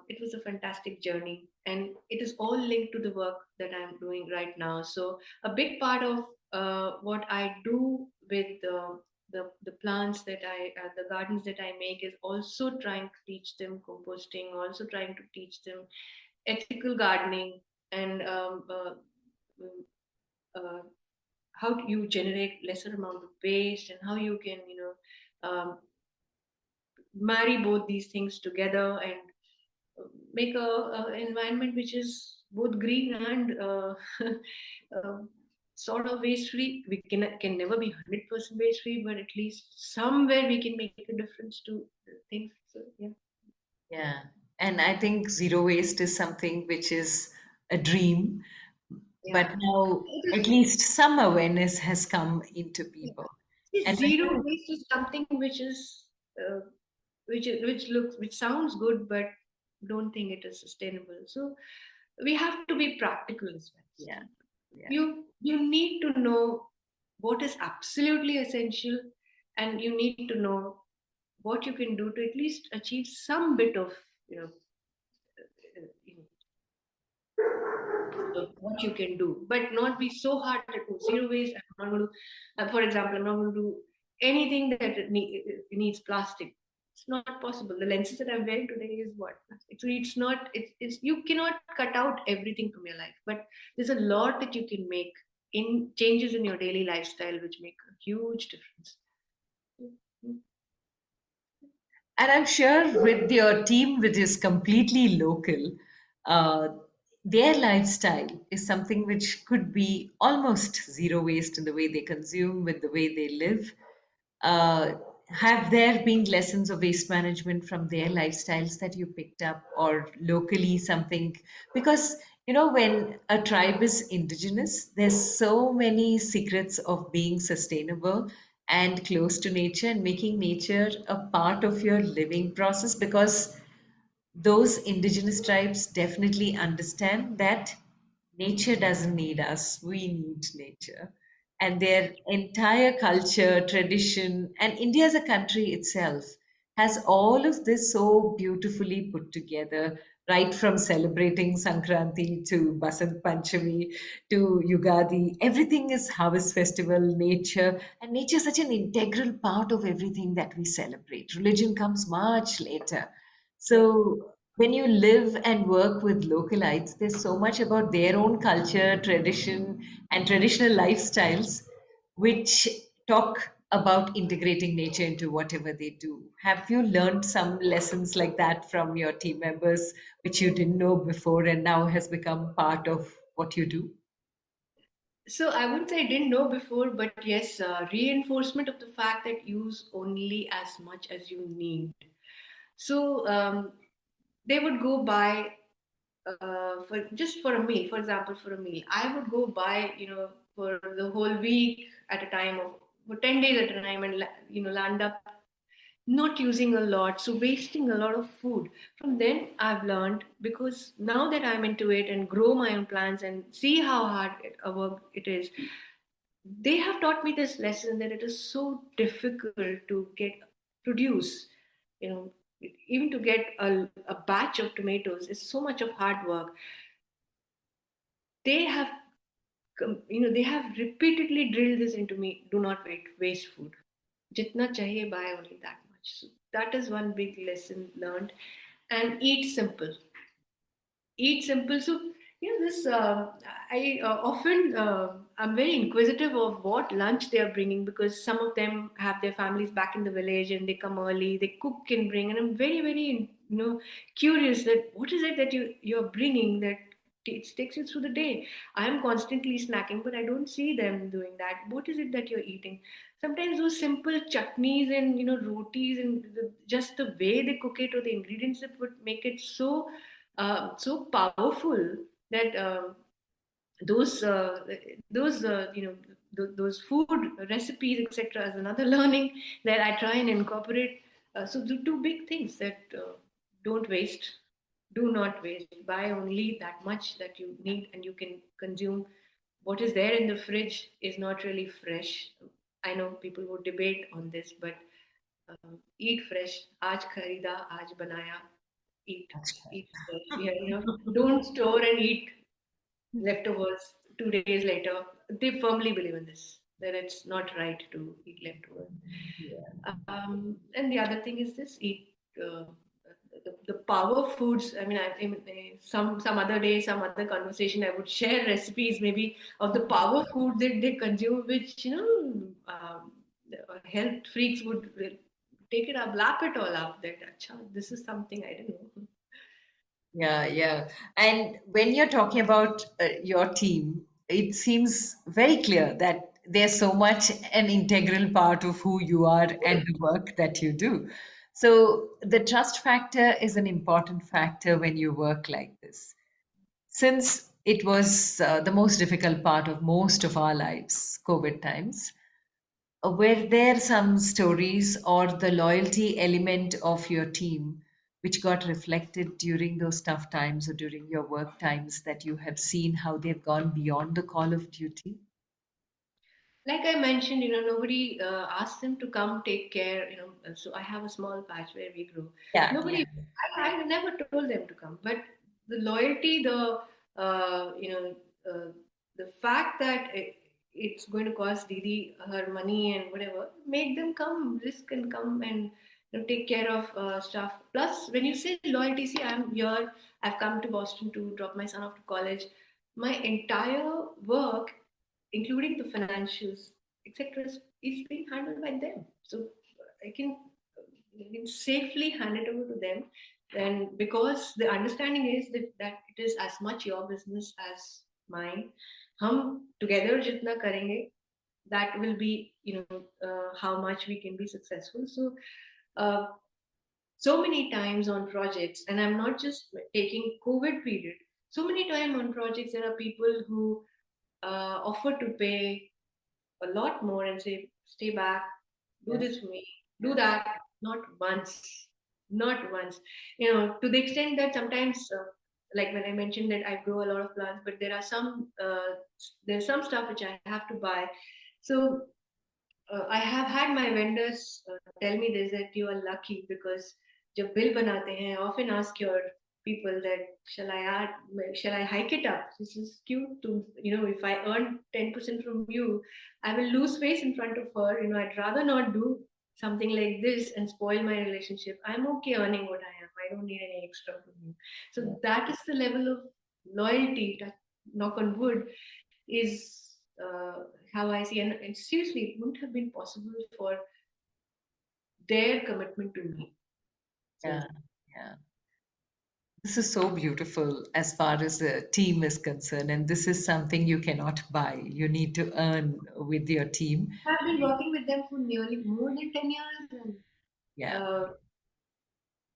it was a fantastic journey, and it is all linked to the work that I'm doing right now. So a big part of what I do with the plants that the gardens that I make is also trying to teach them composting, also trying to teach them ethical gardening, and uh, how do you generate lesser amount of waste, and how you can marry both these things together and make a environment which is both green and uh, sort of waste free. We can never be 100% waste free, but at least somewhere we can make a difference to things. So yeah. Yeah. And I think zero waste is something which is a dream, but Yeah. now It at is, least some awareness has come into yeah. people. See, And zero waste is something which is which sounds good, but don't think it is sustainable. So we have to be practical as well. yeah, yeah. You need to know what is absolutely essential, and you need to know what you can do to at least achieve some bit of you know, you know of what you can do, but not be so hard to do zero waste. I'm not going to, for example, I'm not going to do anything that it needs plastic. It's not possible. The lenses that I'm wearing today is what plastic. So it's not. It's you cannot cut out everything from your life, but there's a lot that you can make in changes in your daily lifestyle, which make a huge difference. And I'm sure with your team, which is completely local, uh, their lifestyle is something which could be almost zero waste in the way they consume, with the way they live. Uh, have there been lessons of waste management from their lifestyles that you picked up, or locally something? Because, when a tribe is indigenous, there's so many secrets of being sustainable and close to nature and making nature a part of your living process, because those indigenous tribes definitely understand that nature doesn't need us, we need nature. And their entire culture, tradition, and India as a country itself has all of this so beautifully put together, right from celebrating Sankranti to Basant Panchami to Yugadi. Everything is harvest festival, nature, and nature is such an integral part of everything that we celebrate. Religion comes much later. Yeah. So when you live and work with localites, there's so much about their own culture, tradition, and traditional lifestyles, which talk about integrating nature into whatever they do. Have you learned some lessons like that from your team members, which you didn't know before and now has become part of what you do? So I wouldn't say I didn't know before, but yes, reinforcement of the fact that use only as much as you need. So they would go buy for just for a meal. For example, for a meal, I would go buy for the whole week at a time of for 10 days at a time, and land up not using a lot, so wasting a lot of food. From then I've learned, because now that I'm into it and grow my own plants and see how hard a work it is, they have taught me this lesson that it is so difficult to get produce, you know even to get a batch of tomatoes is so much of hard work. They have they have repeatedly drilled this into me: do not waste food. Jitna chahiye, buy only that much. So that is one big lesson learned. And eat simple. So this I often I'm very inquisitive of what lunch they are bringing, because some of them have their families back in the village and they come early, they cook and bring, and I'm very very curious that what is it that you're bringing that it takes you through the day. I am constantly snacking, but I don't see them doing that. What is it that you're eating? Sometimes those simple chutneys and rotis, and just the way they cook it, or the ingredients that would make it so powerful that those those those food recipes, etc., is another learning that I try and incorporate. So the two big things that don't waste, do not waste, buy only that much that you need and you can consume. What is there in the fridge is not really fresh. I know people would debate on this, but eat fresh. Aaj kharida, aaj banaya. Eat, eat fresh. Yeah, don't store and eat leftovers 2 days later. They firmly believe in this, that it's not right to eat leftovers. And the other thing is this: eat the power foods. I mean, some other day, some other conversation, I would share recipes maybe of the power food that they consume, which the health freaks would take it up, lap it all up. That acha, this is something I didn't know. Yeah, yeah. And when you're talking about your team, it seems very clear that there's so much an integral part of who you are and the work that you do. So the trust factor is an important factor when you work like this. Since it was the most difficult part of most of our lives, COVID times, were there some stories or the loyalty element of your team which got reflected during those tough times or during your work times that you have seen how they've gone beyond the call of duty? Like I mentioned, nobody asked them to come take care. So I have a small patch where we grow. Yeah, yeah, Nobody, I never told them to come. But the loyalty, uh, you know, the fact that it's going to cost Didi her money and whatever, make them come, risk and come and take care of stuff. Plus, when you say loyalty, see, I'm here. I've come to Boston to drop my son off to college. My entire work, including the financials, etc., is being handled by them. So I can safely hand it over to them. And because the understanding is that it is as much your business as mine, hum together jitna karenge, that will be how much we can be successful. So uh, so many times on projects, and I'm not just taking COVID period. So many times on projects, there are people who offer to pay a lot more and say, stay back, do yeah, this for me, do yeah, that. Not once, not once. To the extent that sometimes, like when I mentioned that I grow a lot of plants, but there's some stuff which I have to buy. So I have had my vendors tell me this, that you are lucky because जब bill बनाते हैं, I often ask your people that shall I hike it up? This is cute to if I earn 10% from you, I will lose face in front of her. I'd rather not do something like this and spoil my relationship. I'm okay earning what I have. I don't need any extra from you. yeah, So that is the level of loyalty that, knock on wood, is how I see. And seriously, it wouldn't have been possible for their commitment to me. yeah, So yeah. This is so beautiful as far as the team is concerned, and this is something you cannot buy. You need to earn with your team. I've been working with them for nearly more than 10 years, and Yeah, uh,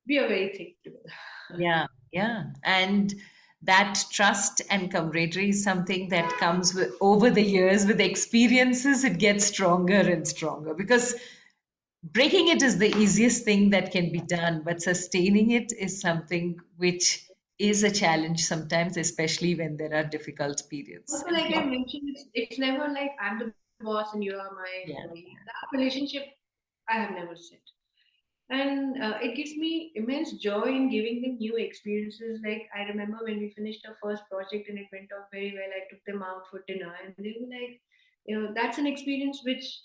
we are very thick together. yeah, yeah. And that trust and camaraderie is something that comes with over the years with experiences, it gets stronger and stronger because breaking it is the easiest thing that can be done, but sustaining it is something which is a challenge sometimes, especially when there are difficult periods. Also, like I mentioned, it's never like I'm the boss and you are my Yeah, employee. That relationship I have never set. And it gives me immense joy in giving them new experiences. Like I remember when we finished our first project and it went off very well, I took them out for dinner and they were like, that's an experience which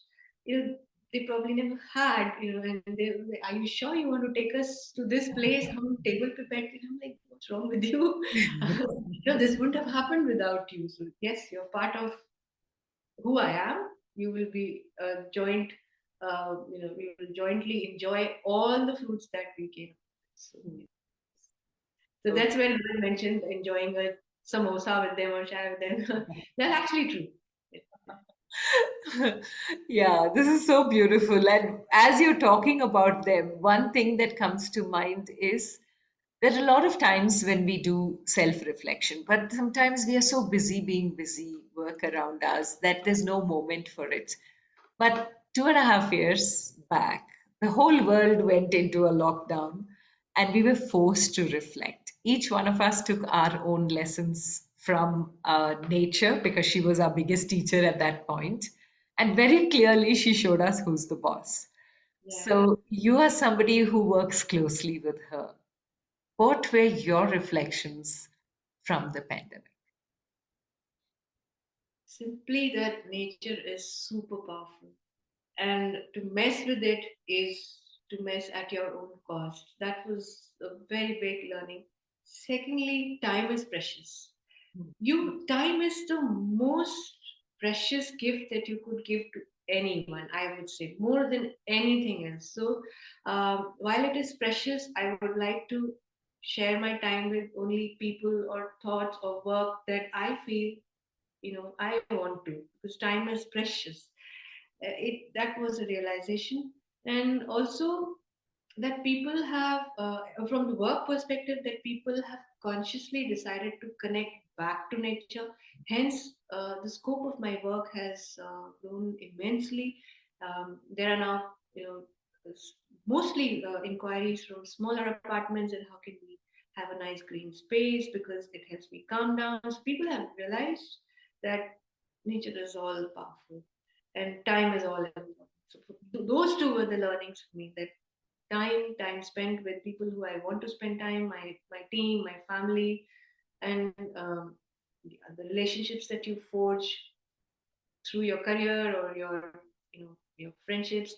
you know they probably never had. And they were like, are you sure you want to take us to this place? Hum table pe baith ke-" I'm like, what's wrong with you? This wouldn't have happened without you. So yes, you're part of who I am. You will be a joint, we will jointly enjoy all the fruits that we came. So, yeah. So so that's when I mentioned enjoying a samosa with them or chai with them. That's actually true. yeah, this is so beautiful. And as you're talking about them, one thing that comes to mind is there are a lot of times when we do self reflection, but sometimes we are so busy being busy, work around us, that there's no moment for it. But 2.5 years back, the whole world went into a lockdown and we were forced to reflect. Each one of us took our own lessons from nature because she was our biggest teacher at that point. And very clearly, she showed us who's the boss. Yeah. So, you are somebody who works closely with her. What were your reflections from the pandemic? Simply that nature is super powerful. And to mess with it is to mess at your own cost. That was a very big learning. Secondly, time is precious. Time is the most precious gift that you could give to anyone, I would say, more than anything else. So while it is precious, I would like to share my time with only people or thoughts or work that I feel I want to, because time is precious. That was a realization. And also that people have, from the work perspective, that people have consciously decided to connect back to nature. Hence, the scope of my work has grown immensely. There are now, mostly inquiries from smaller apartments, and how can we have a nice green space because it helps me calm down. So people have realized that nature is all powerful and time is all important. So those two were the learnings for me, that time spent with people who I want to spend time, my team, my family, and the relationships that you forge through your career or your friendships.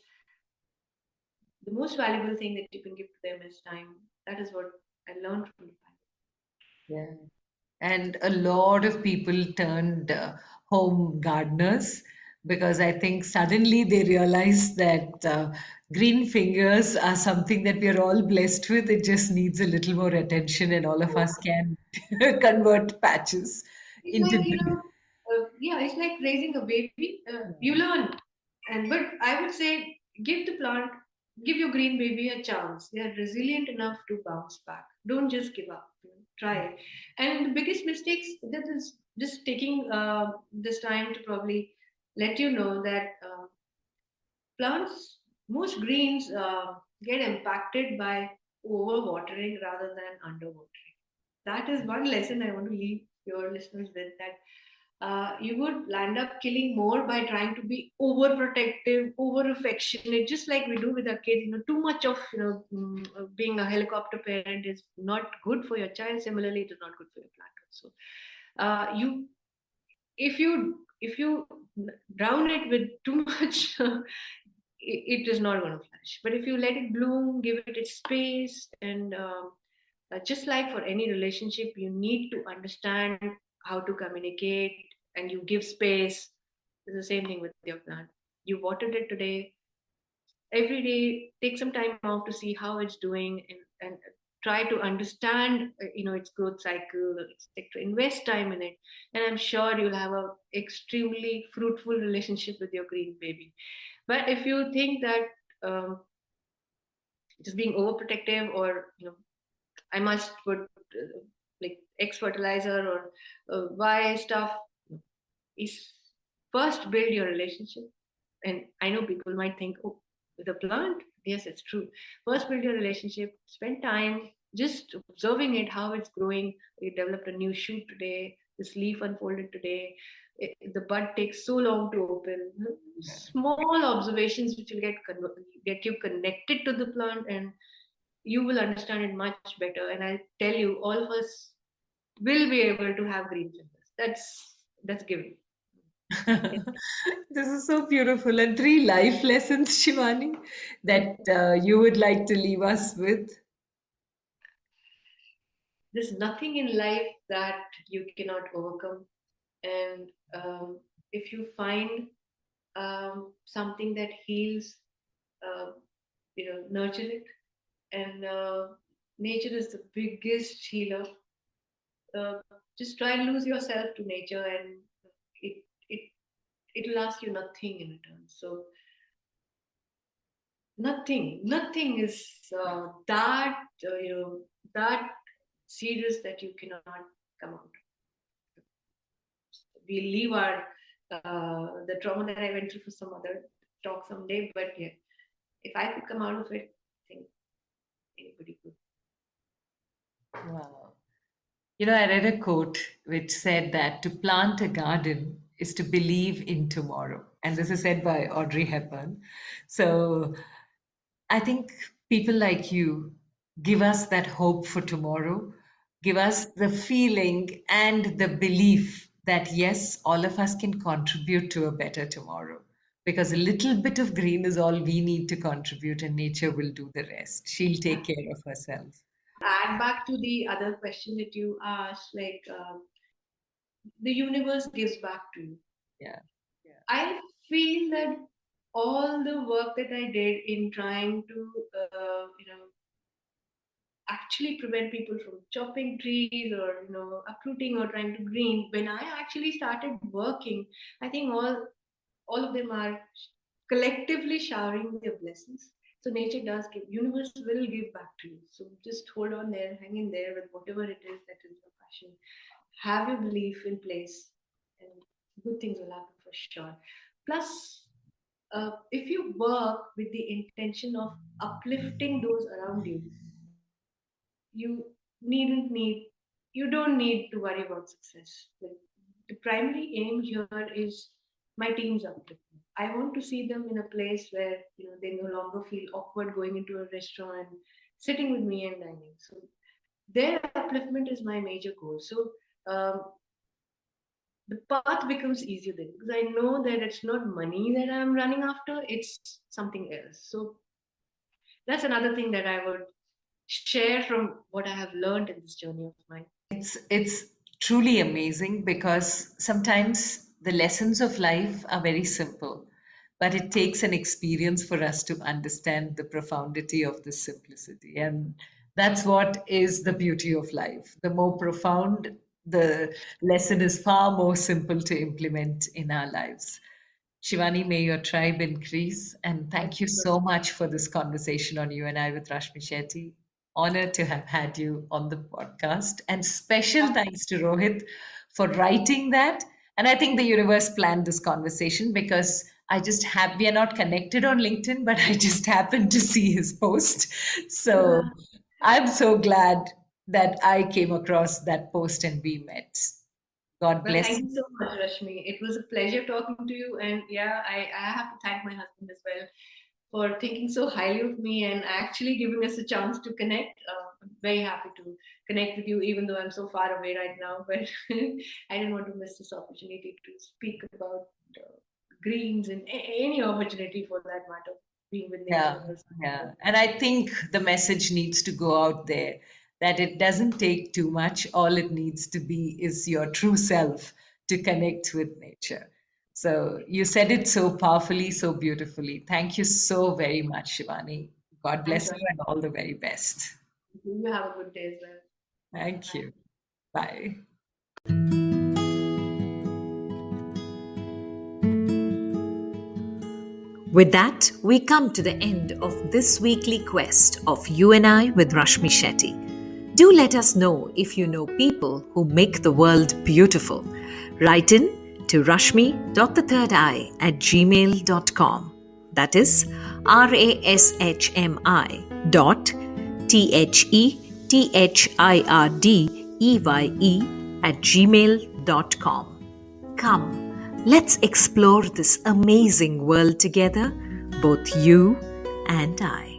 The most valuable thing that you can give to them is time. That is what I learned from the Bible. Yeah. And a lot of people turned home gardeners because I think suddenly they realized that green fingers are something that we are all blessed with. It just needs a little more attention, and all of us can convert patches It's into like, green. yeah, it's like raising a baby. You learn, but I would say give the plant, give your green baby a chance. They are resilient enough to bounce back. Don't just give up. Try. And the biggest mistakes, that is just taking this time to probably let you know that plants, most greens get impacted by overwatering rather than underwatering. That is one lesson I want to leave your listeners with, that you would land up killing more by trying to be overprotective, over affectionate, just like we do with our kids. Too much of being a helicopter parent is not good for your child. Similarly, it is not good for your plant also. You if you drown it with too much, it is not going to flourish. But if you let it bloom, give it its space, and just like for any relationship, you need to understand how to communicate, and you give space. It's the same thing with your plant. You watered it today. Every day, take some time off to see how it's doing, and try to understand, its growth cycle, etc. Invest time in it, and I'm sure you'll have a extremely fruitful relationship with your green baby. But if you think that just being overprotective, or I must put like X fertilizer or Y stuff, is first build your relationship. And I know people might think, oh, with a plant, yes, it's true. First build your relationship, spend time just observing it, how it's growing. You developed a new shoot today, this leaf unfolded today, the bud takes so long to open. Small observations which will get you connected to the plant, and you will understand it much better. And I tell you, all of us will be able to have green fingers. That's given. This is so beautiful. And three life lessons, Shivani, that you would like to leave us with. There's nothing in life that you cannot overcome, and if you find something that heals, uh, nurture it. And nature is the biggest healer. Just try and lose yourself to nature, and it it it will ask you nothing in return. So nothing is that serious that you cannot come out. We leave our the trauma that I went through for some other talk someday. But yeah, if I could come out of it, I think anybody could. Wow. I read a quote which said that to plant a garden is to believe in tomorrow. And this is said by Audrey Hepburn. So I think people like you give us that hope for tomorrow, give us the feeling and the belief that yes, all of us can contribute to a better tomorrow. Because a little bit of green is all we need to contribute, and nature will do the rest. She'll take care of herself. Add back to the other question that you asked, like the universe gives back to you. Yeah. Yeah. I feel that all the work that I did in trying to, actually prevent people from chopping trees or uprooting or trying to green. When I actually started working, I think all of them are collectively showering their blessings. So nature does give, universe will give back to you. So just hold on there, hang in there with whatever it is that is your passion. Have your belief in place, and good things will happen for sure. Plus, if you work with the intention of uplifting those around you, you needn't need you don't need to worry about success. Like, the primary aim here is my team's upliftment. I want to see them in a place where they no longer feel awkward going into a restaurant, sitting with me and dining. So their upliftment is my major goal. So the path becomes easier then, because I know that it's not money that I'm running after, it's something else. So that's another thing that I would share from what I have learned in this journey of mine. It's truly amazing because sometimes the lessons of life are very simple, but it takes an experience for us to understand the profundity of this simplicity. And that's what is the beauty of life. The more profound the lesson is, far more simple to implement in our lives. Shivani, may your tribe increase. And thank you so much for this conversation on You and I with Rashmi Shetty. Honored to have had you on the podcast. And special thanks to Rohit for writing that. And I think the universe planned this conversation because we are not connected on LinkedIn, but I just happened to see his post. So I'm so glad that I came across that post and we met. God Well, bless thank you. you so much, Rashmi. It was a pleasure talking to you. And yeah, I have to thank my husband as well for thinking so highly of me and actually giving us a chance to connect. I'm very happy to connect with you, even though I'm so far away right now. But I didn't want to miss this opportunity to speak about greens and any opportunity for that matter, being with Yeah, nature also. yeah. And I think the message needs to go out there that it doesn't take too much. All it needs to be is your true self to connect with nature. So you said it so powerfully, so beautifully. Thank you so very much, Shivani. God Thanks, bless Rashmi. you and all the very best. You have a good day as well. Thank Bye. you. Bye. With that, we come to the end of this weekly quest of You and I with Rashmi Shetty. Do let us know if you know people who make the world beautiful. Write in to rashmi.the3rd at gmail.com. That is RASHMI dot THETHIRDEYE at gmail.com. Come, let's explore this amazing world together, both you and I.